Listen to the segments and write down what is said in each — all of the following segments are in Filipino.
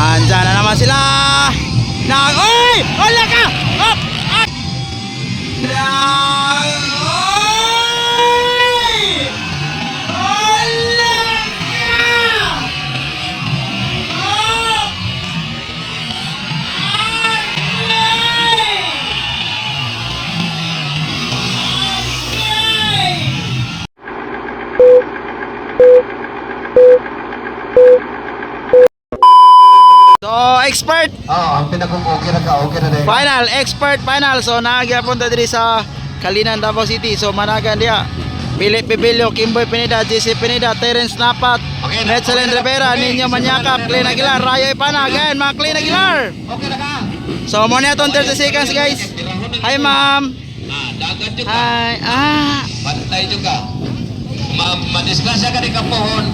Andyan na naman sila. Uy! Wala ka! Up! Up! So, expert. Ang pinag-okay na din. Final, expert final. So, nagpunta diri sa Kalinan, Davao City. So, managan dia. Philip Bibilio, Kimboy Pineda, JC Pineda, Terence Napat, Okay, Netzelin Rivera, Ninyo Manyakap, Clean Aguilar, Rayo Ipana. Again, mga Clean Aguilar. Okay na ka. So, muna itong 30 seconds, guys. Hi, ma'am. Dagat juga. Hi. Pantay juga. Madisgrasya ka di kapohon.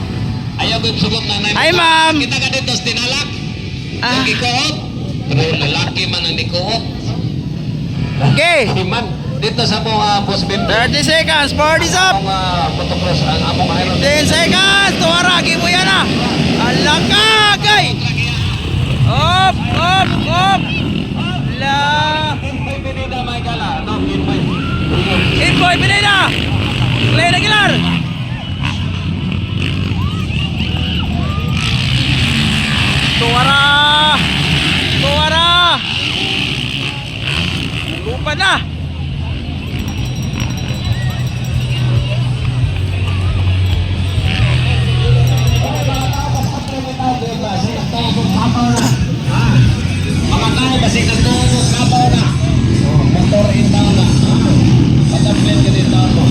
Ayaw ko sugot na namin. Hi, ma'am. Kita ka dito sa tinalak. Ah. Nagkikuhot. Pero lalaki man ang nikuhot. Okay. Man, dito sa mga boss bimbo. 30 seconds. 40 is up. Ang motocross, ang among mayroon. 10 seconds. Tuwaragi mo yan, ah. Alakagay. Up, up, up. La. Kimboy Pineda, may gala. No, Kimboy. Kimboy Pineda. Clean Aguilar. Tuwara. Tuwara. Lupa na. Mga tao kasi nagtulog kabaw na. Motor inbound na. Pataplit ka din tao mo.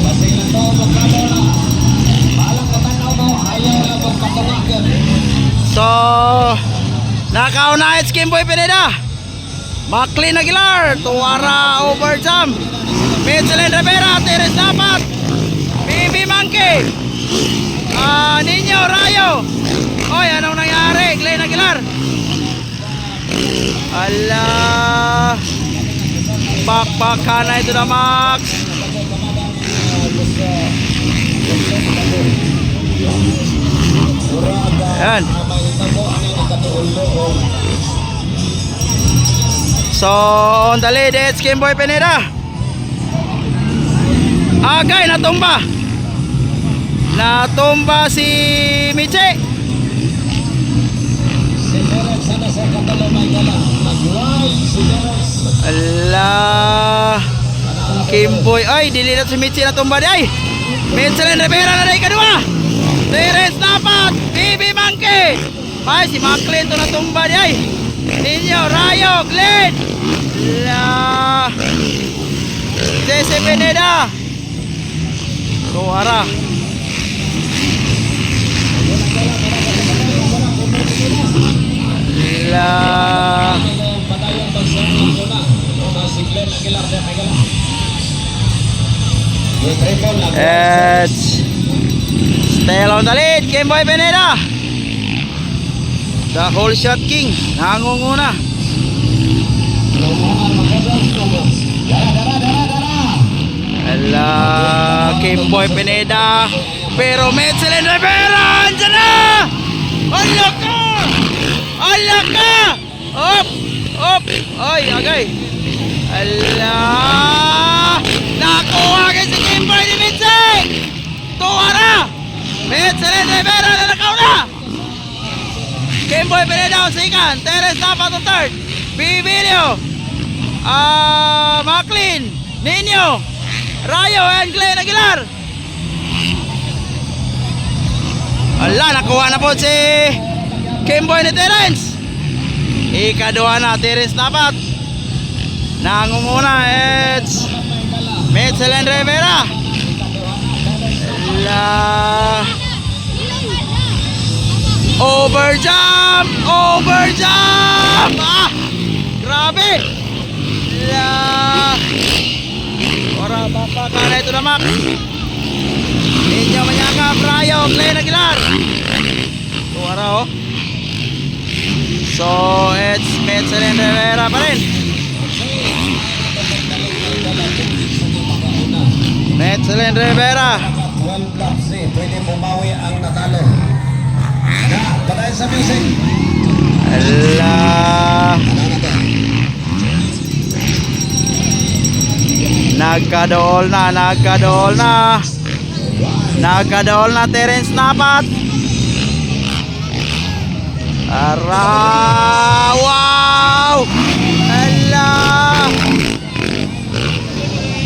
Kasi nagtulog kabaw na. Balang katanaw mo, ayaw lang mong katumakan. So, nakauna it's Kimboy Pineda. Clean Aguilar. Tuwara overjump. Netzelin Rivera, Terence Napat, Bibi Monkey, Ninyo Rayo. Oy, anong nangyari? Clean Aguilar. Ala. Bakbakan na ito na Max. Ayan. So, on the lead, it's Kimboy Pineda. Agay, natumba. Natumba si Miche. Ala. Kimboy. Ay, dililat si Miche natumba di ay. Netzelin Rivera na rin kadua. Terence Napat, Bibi Monkey. Ay, si Maclean to natumba di ay. Ninyo, Rayo, Glenn. La. JC Pineda. Tuwara. La. It's still on the lead, Kimboy Pineda. The whole shot king. Nangunguna. Ala, Kimboy Pineda. Pero Netzelin Rivera, andyan na! Ala ka! Ala ka! Up! Up! Ay, agay! Ala! Nakuha ka si Kimboy ni Mitzi! Tuwara! Netzelin Rivera na nakauna! Kimboy Pineda on second, Terence Napat on third, Bibilio, Maclean, Ninyo, Rayo, and Clean Aguilar. Ala, nakuha na po si Kimboy ni Terence. Ikaduha na, Terence Napat. Nangunguna, it's Netzelin Rivera. Ala. Overjump! Overjump! Ah! Grabe! La! Ora, baka na ito na Max. Ninyo Manyakap, Rayo, Clean Aguilar. Ora, oh. So, it's Netzelin Rivera pa rin. Netzelin Rivera. Pwede bumawi ang natalo. Patay sa sa music. Ala. Nagkadool na, nagkadool na. Nagkadool na Terence Napat. Ara, wow! Ala!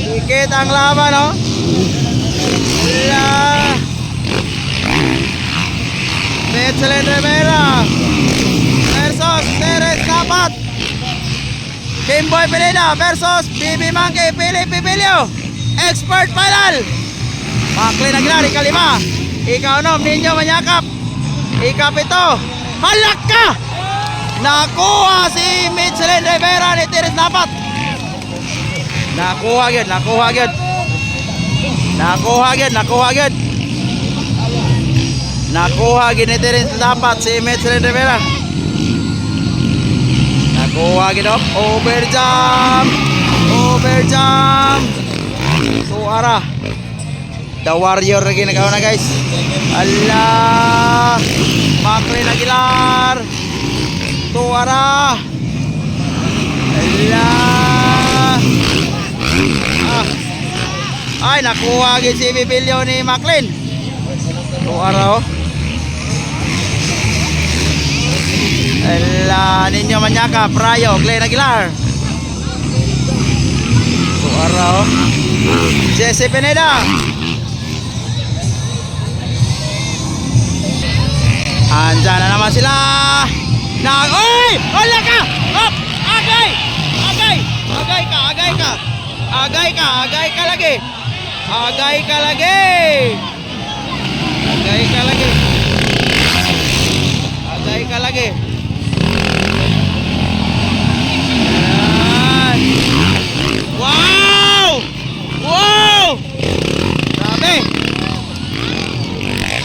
Dikit ang laban, no? Ala! Michelin Rivera versus Terence Napat. Kimboy Pineda versus BB Monkey Philip Pipilio. Expert final. Maclean Aguilar, ikalima. Ika-6, Ninyo Manyakap. Ika-7, halak ka! Nakuha si Michelin Rivera ni Terence Napat. Nakuha agad, nakuha agad. Nakuha agad, nakuha agad. Nakuha agad ni Terence Napat si Michelin Rivera. Nakuha agad, oh. Overjump. Overjump. Suara. The Warrior lagi nagawa na, guys. Allah. Maclean Aguilar. Suara. Allah. Ay, nakuha agad si Pipilio ni Maclean. Suara, oh. Allah, Ninyo Manyakap, Rayo, Glenn Aguilar. Suara, oh. Jesse Pineda. Andyan na naman sila. Oy! Wala ka! Hop! Agay! Agay! Agay ka! Agay ka! Agay ka! Agay ka lagi! Agay ka lagi! Agay ka lagi! Agay ka lagi! Ayan! Wow! Wow! Grabe!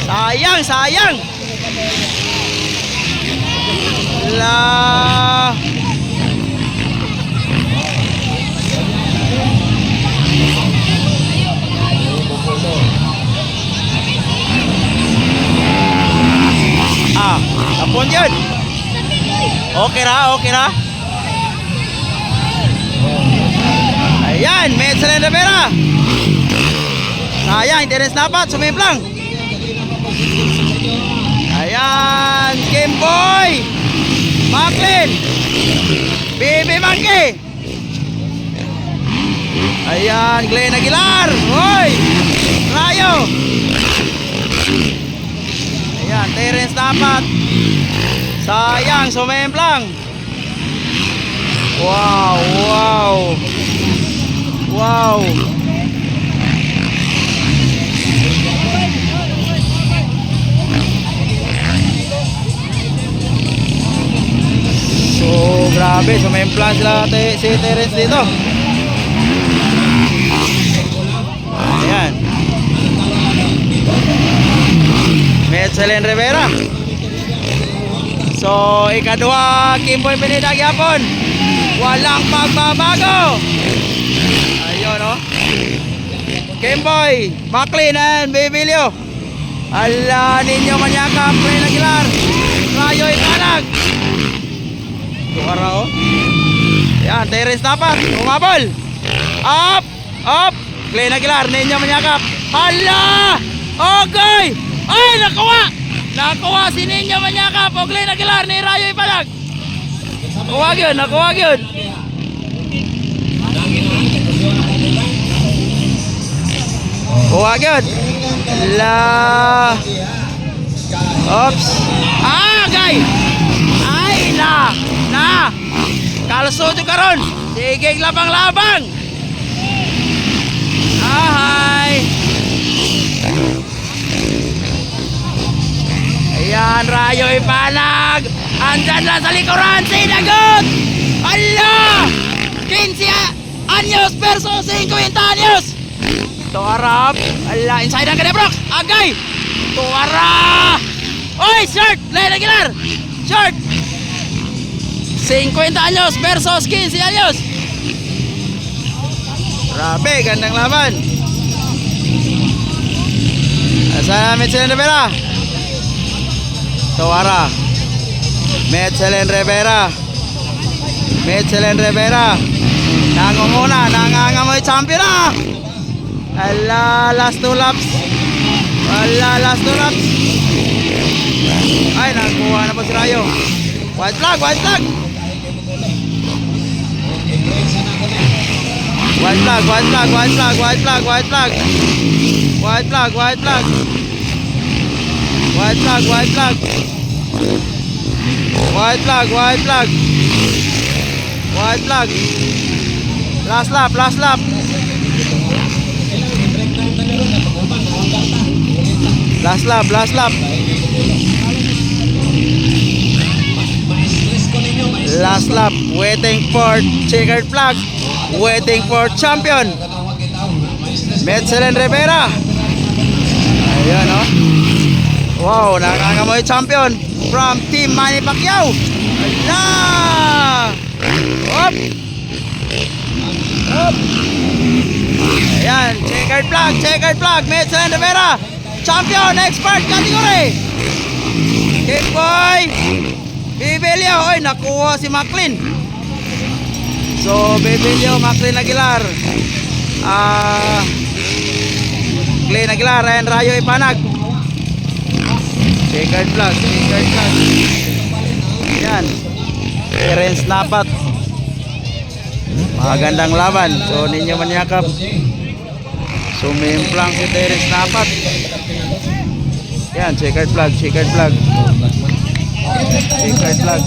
Sayang! Sayang! La. Tapon yun. Okay na, okay na. Ayan, Michelin Rivera. Sayang, Terence Napat, sumimplang. Ayan, Kimboy. Maclean, BB Monkey. Ayan, Glenn Aguilar. Hoy, Rayo. Ayan, Terence Napat. Sayang, sumemplang. Wow, wow. Wow. So, grabe, sumemplang sila si Terence dito. Ayan. Michelin Rivera. So, ikadua, Kimboy Pineda gyapon. Walang pagbabago. Ayun, oh. Kimboy, Maclean and Pipilio. Ala, Ninyo Manyakap, Glenn Aguilar. Rayo Ikalag. Suara, oh. Yan, Terence Napat, umabol. Up, up. Glenn Aguilar, Ninyo Manyakap. Hala! Okay! Ay, nakuha! Nakuha si Ninyo Manyakap o Glenn Aguilar ni Rayo Ipalag. Nakuha yun, nakuha yun. Nakuha yun. Hala! Oops! Ah, gay! Ay, na! Kalso dyan karon. Sige, labang-labang. Ahay. Ayan, Rayo Ipalag. Andyan lang sa likuran. Sinagot. Ala! 15 anyos versus 50 anyos. Tuarap. Ala, inside ang Kadebrox. Agay. Tuara. Oy, short. Glenn Aguilar. Short. 50 anyos versus 15 anyos. Grabe, gandang laban. Asa Michelin Rivera. Tuara. Mechelen Rivera. Mechelen Rivera. Nangunguna, nangangamoy champion na. Ala, last 2 laps. Ala, last 2 laps. Ay, nakuha na pa si Rayo. White flag, white flag. White flag, white flag, white flag, white flag, white flag. White flag, white flag. White flag, white flag. White flag, white flag. White flag. Last lap, last lap. Last lap, last lap. Last lap, waiting for checkered flag. Waiting for champion. Mechelen Rivera. Ayan, oh. Wow, nakangamoy champion from Team Manny Pacquiao. Ala! Hop! Hop! Ayan, checkered flag, Mechelen Rivera. Champion, expert category. Kimboy. Bibilio, oy, nakuha si Macklin. So, Bibilio, Macklin Aguilar. Glenn Aguilar and Rayo Ipanag. Checkered flag, checkered flag. Yan. Terence Napat. Magandang laban. So, ninyo manyakap. Sumimplang si Terence Napat. Yan, checkered flag, checkered flag. Checkered flag.